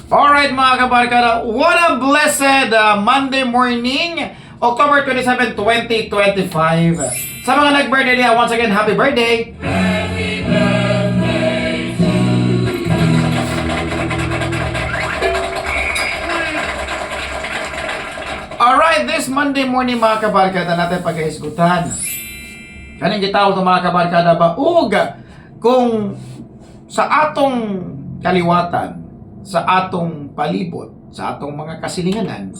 Alright mga kabarkada, what a blessed Monday morning, October 27, 2025. Sa mga nag-birthday niya, once again, happy birthday! Happy birthday to you. Alright, this Monday morning mga kabarkada natin pag-iisgutan. Kaning gitawag ng mga kabarkada ba? Kung sa atong kaliwatan, sa atong palibot, sa atong mga kasilinganan,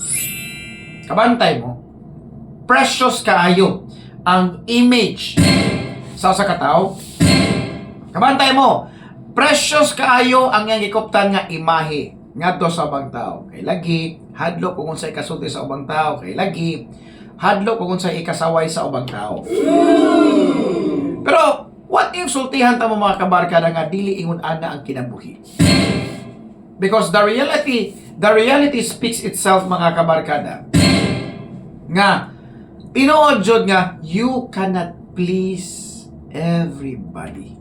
kabantay mo, precious kaayo ang image sa katao. Kabantay mo, precious kaayo ang yang gikuptan nga imahe ngadto sa ubang tao. Kay lagi hadlo kung unsay kasulti sa ubang tao, kay lagi hadlo kung unsay ikasaway sa ubang tao. Pero what if sultihan ta mo mga kabarkada nga dili ingon ana ang kinabuhi? Because the reality speaks itself mga kabarkada. Nga tinuod jud nga you cannot please everybody.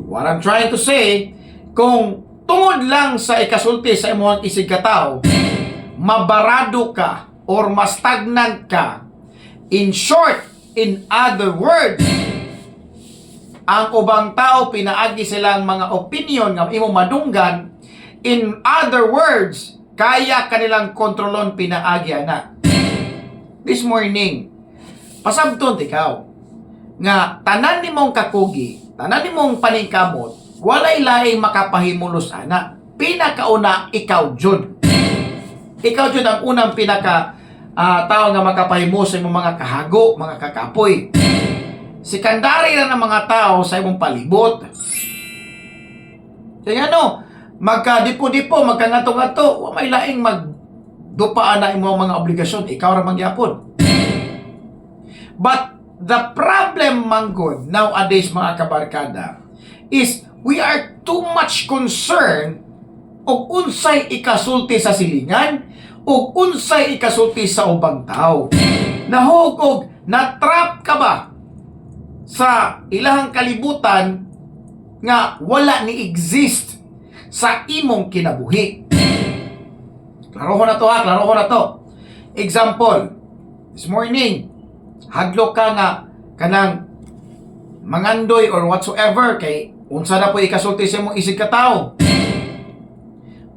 What I'm trying to say, kung tungod lang sa ikasulti sa imong isig katao, mabarado ka or mastagnant ka. In short, in other words, ang ubang tao pinaagi silang mga opinion nga imong madunggan. In other words, kaya kanilang kontrolon pinaagi ana. This morning, pasabton ikaw nga tanan nimong kakugi, tanan nimong paningkamot, walay laing makapahimulos ana. Pinakauna ikaw jud. Ikaw jud ang unang tao nga makapahimulos sa imong mga kahago, mga kakapoy. Sikandari na ng mga tao sa imong palibot. Kaya magkadipo-dipo, magkangato-ngato, may laing magdupaan na imong mga obligasyon, ikaw ra magyapon. But the problem manggod nowadays mga kabarkada is we are too much concerned og unsay ikasulti sa silingan og unsay ikasulti sa ubang tao. Nahugog, na-trap ka ba sa ilahang kalibutan nga wala ni exist sa imong kinabuhi? Klaro ko na to. Example, this morning, hadlok ka nga kanang mangandoy or whatsoever kay unsa na po ikasulti sa imong isig katao.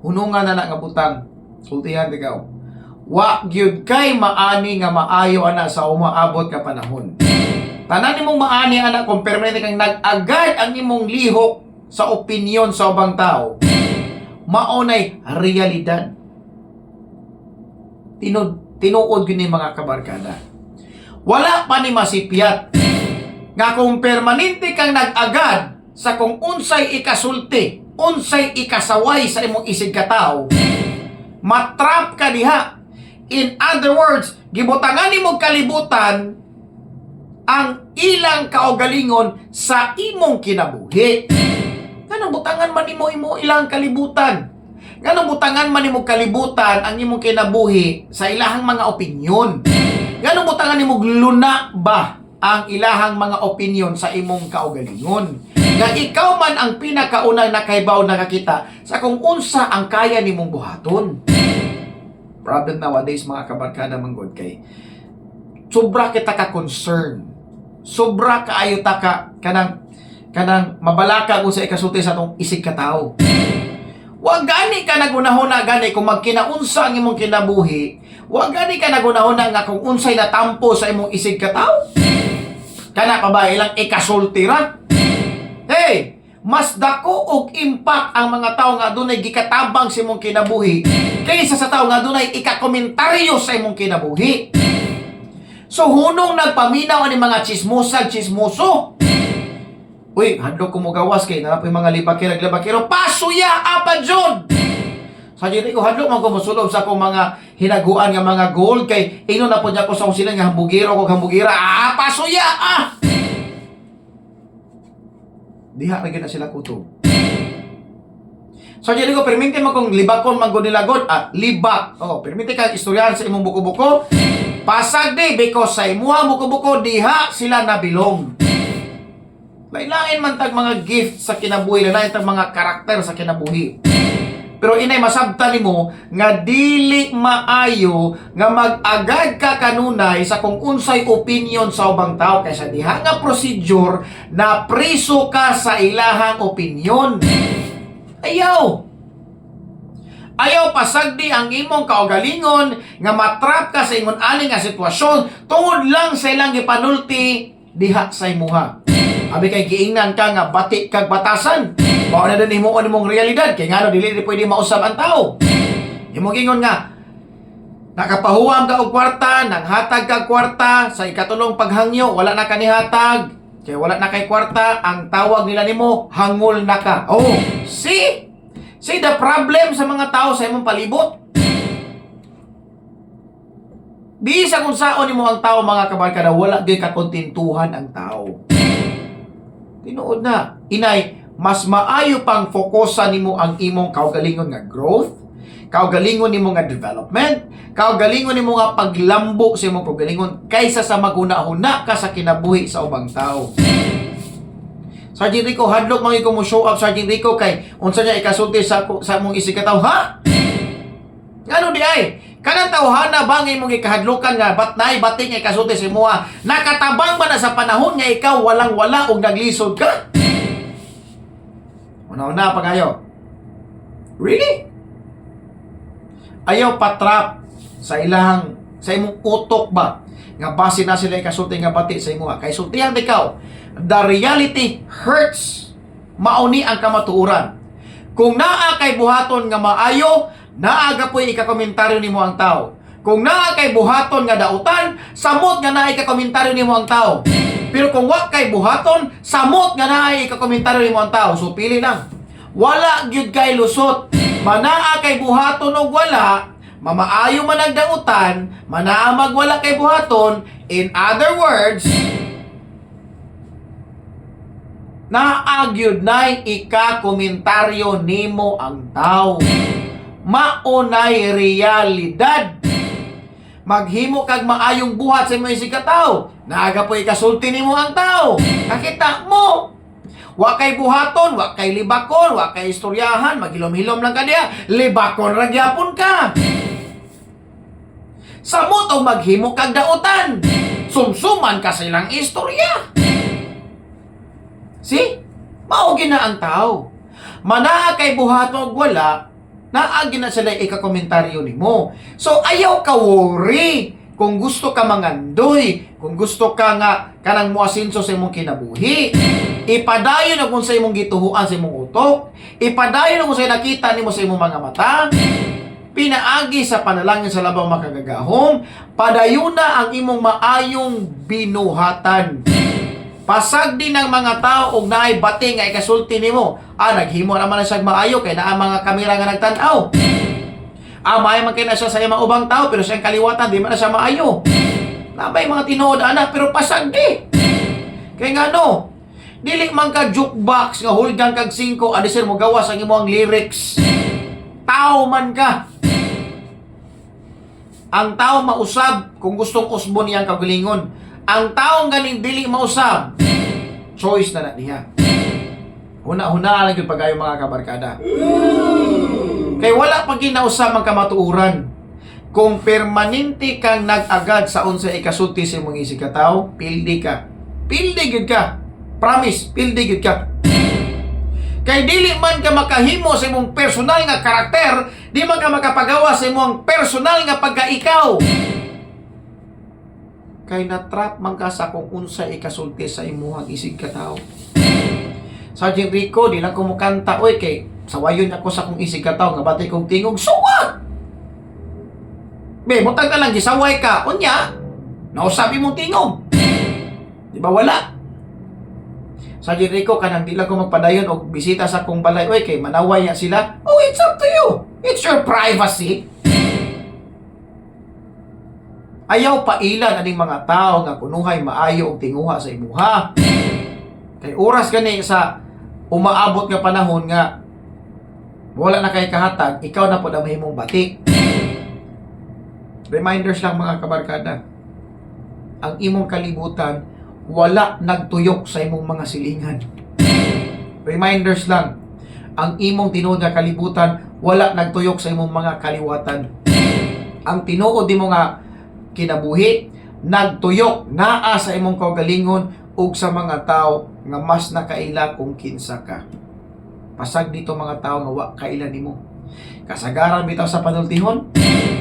Hunungan na nga butang, sultihan ikaw. Wa gyud kay maani nga maayo ana sa umaabot ka panahon. Tanan nimong maani anak kung permanente kang nag-agad ang imong lihok sa opinyon sa ubang tao, maunay realidad. Tinuod gyud ni mga kabarkada. Wala pa ni masipyat nga kung permanente kang nag-agad sa kung unsay ikasulti, unsay ikasaway sa imong isig katao, matrap ka diha. In other words, gibutangan nimong kalibutan ang ilang kaugalingon sa imong kinabuhi. Ganang butangan man imo ilang kalibutan. Ganang butangan man imo kalibutan ang imong kinabuhi sa ilahang mga opinyon. Ganang butangan nimo luna ba ang ilahang mga opinyon sa imong kaugalingon. Nga ikaw man ang pinakaunang nakaibaw nakakita sa kung unsa ang kaya nimong buhaton. Problem nowadays mga kabarkada manggod kay sobra kita ka concern. Sobra kaayo ta kanang mabalaka kung sa ikasulti sa atong isig katao. Wa gani ka nagunahuna gani kung magkinaunsa ang imong kinabuhi. Wa gani ka nagunahuna nga kung unsay natampo sa imong isig katao. Kana pa ba ilang ikasulti ra? Hey, mas dako og impact ang mga tao nga adunay gikatabang sa imong kinabuhi kaysa sa tao nga adunay ikakomentaryo sa imong kinabuhi. So hunong nagpaminaw ani mga chismoso. Uy, hadlok ko mo gawas kay napoy mga libakira pasuya apa jud. Sa dili ko hadlok man ko mosulod sa akong mga hinaguan nga mga gold kay ino na po niya ko sa usilan nga hambugiro ko hambugira. Pasuya diha ra gyud na sila kutob. So dili ko permite mo kung libakon man gud nilagod libak. Permite ka istoryahan sa imong buko-buko. Pasag di because sa imuha buko-buko diha sila nabilong. Lain-lain man tag mga gift sa kinabuhi, lain tag mga karakter sa kinabuhi. Pero inay masabtan nimo nga dili maayo nga mag-agad ka kanunay sa kung unsay opinion sa ubang tao kaysa diha nga procedure na priso ka sa ilahang opinion. Ayaw! Ayaw pasagdi ang imong kaugalingon nga matrap ka sa ingon ani nga sitwasyon tungod lang sa ilang gipanulti diha sa imuha. Abi kay giingnan ka nga bati kag batasan. Mao na din imong realidad kay ngano dili pwede mausab ang tao. Imong gingon nga nakapahuwam ka og kwarta, nanghatag ka kwarta sa ikatulong paghangyo, wala na kanihatag. Kay wala na kay kwarta, ang tawag nila nimo hangol na ka. Oh, see the problem sa mga tao sa imong palibot. Bisa kung saon nimo ang tao mga kabarkada, wala gyud kakontentuhan ang tao. Tinuod na, inay, mas maayo pang fokusan nimo ang imong kaugalingon nga growth, kaugalingon nimo nga development, kaugalingon nimo nga paglambo sa imong kaugalingon kaysa sa maghuna-huna ka sa kinabuhi sa ubang tao. Sergeant Rico, hadlok man ko mo show up Sergeant Rico kay unsa niya ikasulti sa mong isikataw, ha? Ngano di ay? Kanang tawhana ba nga imong ikahadlokan nga batnay bating nga ikasulti sa imoha? Nakatabang ba na sa panahon nga ikaw walang-wala og naglisod ka? Una-una pa kayo. Really? Ayaw patrap sa imong utok ba? Nga base na sila ikasulti nga bati sa imoha. Kay sultihan ikaw, the reality hurts. Mauni ang kamatuoran. Kung naa kay buhaton nga maayo, naaga po'y ikakomentaryo nimo ang tao. Kung naa kay buhaton nga dautan, samot nga naa ikakomentaryo nimo ang tao. Pero kung wa kay buhaton, samot nga naa ikakomentaryo nimo ang tao. So pili lang. Wala gyud kay lusot. Manaa kay buhaton og wala, mamaayo man ang dautan, manaa magwala kay buhaton. In other words, naagyud nay ika-komentaryo nimo ang tao. Maunay realidad. Maghimo kag maayong buhat sa imong isikataw. Naaga po ikasulti nimo ang tao. Nakita mo. Wa kay buhaton, wa kay libakon, wa kay istoryahan, maghilom-hilom lang ka diya. Libakon ra gyapon ka. Samot o maghimo kag dautan. Sumsuman ka sa ilang istorya. See? Mao gina ang tao. Manaa kay buhaton og wala, naagi na sila ikakomentaryo nimo. So ayaw ka worry kung gusto ka mangandoy, kung gusto ka nga kanang moasinso sa imong kinabuhi. Ipadayon na kung sa imong gituhuan sa imong utok, ipadayon na kung sa nakita nimo sa imong mga mata. Pinaagi sa panalangin sa labang makagagahom, padayon na ang imong maayong binuhatan. Pasagdi ng mga tao og naay bati nga ikasulti nimo. Naghimo naman na siya maayo kay naa mga kamera nga nagtan-aw. May man kay na siya sa mga ubang tao pero siyang kaliwatan di man na siya maayo. Nabay mga tinuod ana pero pasagdi. Kay ngano? Dili man ka jukebox nga hulgang kag 5 adisir mo gawas ang imong lyrics. Tao man ka. Ang tao mausab kung gustong usbon niyang kagalingon. Ang taong ganing dili mausab, choice na niya. Huna-huna lang yung pagayo mga kabarkada. Kay wala pag ginausab ang kamatuuran. Kung permanente kang nag-agad sa unsa ikasulti sa imong isikataw, pildi ka. Pildi gud ka. Promise, pildi gud ka. Kay dili man ka makahimo sa imong personal nga karakter, di man ka makapagawa sa imong personal nga pagkaikaw. Kay natrap man ka sa kung unsa ikasulti sa imuhang isig katawo. Sergeant Rico, di lang ko mukanta, oy, kay sawayon ako sa kung isig katawo, nga batay kong tingog, suwa! Be, mutag ka lang, gisaway ka, unya, nausabi mong tingog. Di ba wala? Sergeant Rico, kanang di lang ko magpadayon o bisita sa kong balay, oy, kay manaway ya sila. Oh, it's up to you. It's your privacy. Ayaw pailan aning mga tao nga kunuhay maayo og tinguha sa imuha. Kay oras gani sa umaabot nga panahon nga wala na kay kahatag, ikaw na po na mahimong bati. Reminders lang mga kabarkada. Ang imong kalibutan wala nagtuyok sa imong mga silingan. Reminders lang, ang imong tinuod nga kalibutan, wala nagtuyok sa imong mga kaliwatan. Ang tinuod nimo nga kinabuhi, nagtuyok naa sa imong kaugalingon ug sa mga tao nga mas nakaila kung kinsa ka. Pasag dito mga tao nga wa kaila nimo. Kasagaran bitaw sa panultihon,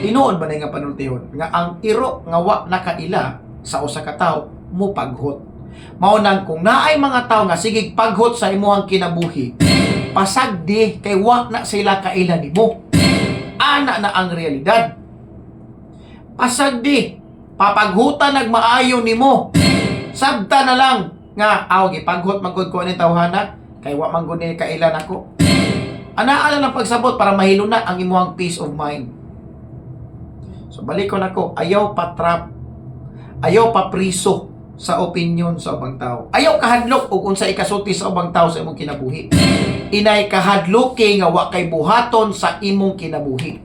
tinuod ba na nga panultihon nga ang iro nga wa nakaila sa usa ka tawo mo paghot. Mao nang kung naay mga tao nga sigig paghot sa imuhang kinabuhi, pasagdi kay wa na sila kaila nimo. Ana na ang realidad. Pasagdi papaghutan nagmaayo nimo. Sabta na lang nga aw gipaghot magud ko ni tawhana kay wa man gud ni kaila nako. Ana lang pagsabot para mahilo na ang imuhang peace of mind. So balik ko nako, ayaw pa-trap. Ayaw pa-priso sa opinion sa ubang tao. Ayaw kahadlok og unsa ikasulti sa ubang tao sa imong kinabuhi. Inay kahadloki nga wa kay buhaton sa imong kinabuhi.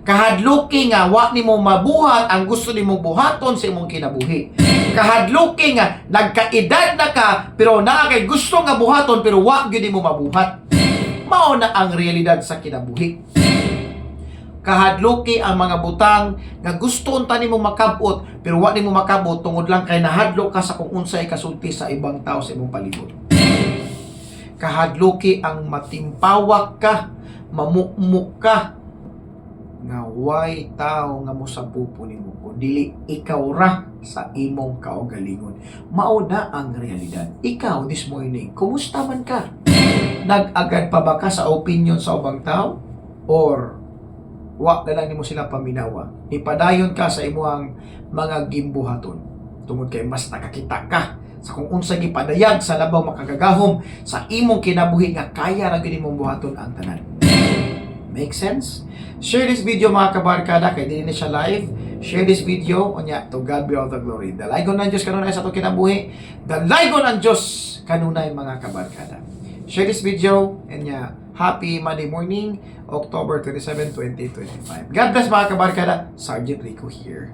Kahadloki nga wa nimo mabuhat ang gusto nimong buhaton sa imong kinabuhi. Kahadloki nga nagkaedad na ka pero naa kay gusto nga buhaton pero wa gyud nimo mabuhat. Mao na ang realidad sa kinabuhi. Kahadloki ang mga butang nga gusto unta nimo makabot pero wa nimo makabot tungod lang kay nahadlok ka sa kung unsay kasulti sa ibang tao sa imong palibot. Kahadloki ang matimpawak ka, mamukmuk ka nga way tao nga mosapupo nimo kundi ikaw ra sa imong kaugalingon. Mao na ang realidad. Ikaw this morning, kumusta man ka? Nag-agad pa ba ka sa opinion sa ubang tao? Or wa na lang nimo sila paminawa? Ipadayon ka sa imuhang mga gimbuhaton. Tungod kay mas nakakita ka sa kung unsa gipadayag sa labaw makagagahom sa imong kinabuhi nga kaya ra gyud imong buhaton ang tanan. Make sense? Share this video mga kabarkada kay dili na siya live. Share this video unya to God be all the glory. Dalaygon ng Dios kanunay sa atong kinabuhi. Dalaygon ang Dios kanunay mga kabarkada. Share this video and happy Monday morning, October 27, 2025. God bless mga kabarkada. Sergeant Rico here.